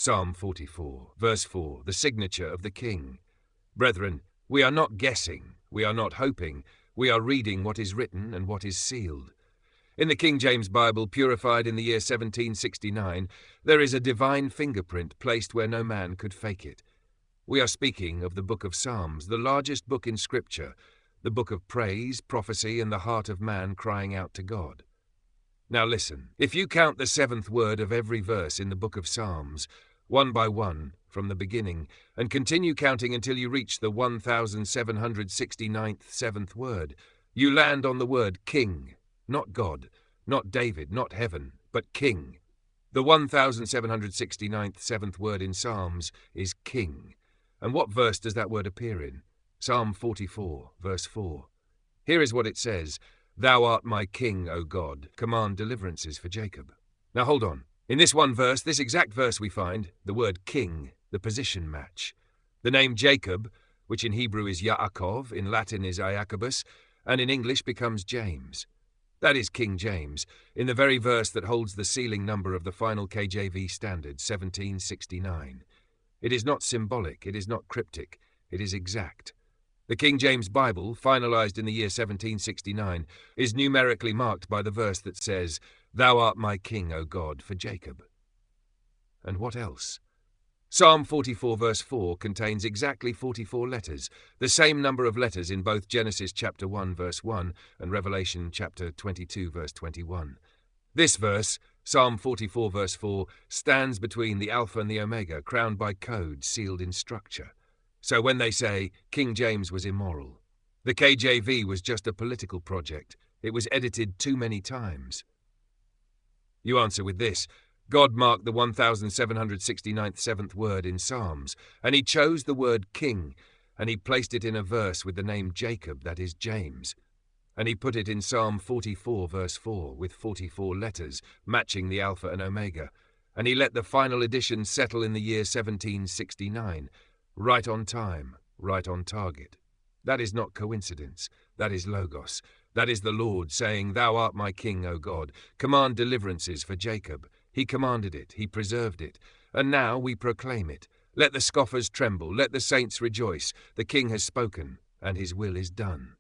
Psalm 44, verse 4, the signature of the King. Brethren, we are not guessing, we are not hoping, we are reading what is written and what is sealed. In the King James Bible, purified in the year 1769, there is a divine fingerprint placed where no man could fake it. We are speaking of the book of Psalms, the largest book in Scripture, the book of praise, prophecy, and the heart of man crying out to God. Now listen, if you count the seventh word of every verse in the book of Psalms, one by one, from the beginning, and continue counting until you reach the 1769th seventh word, you land on the word King, not God, not David, not heaven, but King. The 1769th seventh word in Psalms is King. And what verse does that word appear in? Psalm 44, verse 4. Here is what it says, "Thou art my King, O God, command deliverances for Jacob." Now hold on. In this one verse, this exact verse we find, the word King, the position match. The name Jacob, which in Hebrew is Yaakov, in Latin is Iacobus, and in English becomes James. That is King James, in the very verse that holds the sealing number of the final KJV standard, 1769. It is not symbolic, it is not cryptic, it is exact. The King James Bible, finalized in the year 1769, is numerically marked by the verse that says, "Thou art my King, O God, for Jacob." And what else? Psalm 44 verse 4 contains exactly 44 letters, the same number of letters in both Genesis chapter 1 verse 1 and Revelation chapter 22 verse 21. This verse, Psalm 44 verse 4, stands between the Alpha and the Omega, crowned by code sealed in structure. So when they say King James was immoral, the KJV was just a political project. It was edited too many times. You answer with this. God marked the 1769th seventh word in Psalms, and he chose the word King, and he placed it in a verse with the name Jacob, that is James. And he put it in Psalm 44 verse 4 with 44 letters, matching the Alpha and Omega, and he let the final edition settle in the year 1769, right on time, right on target. That is not coincidence, that is Logos. That is the Lord saying, "Thou art my King, O God, command deliverances for Jacob." He commanded it, he preserved it, and now we proclaim it. Let the scoffers tremble, let the saints rejoice. The King has spoken, and his will is done.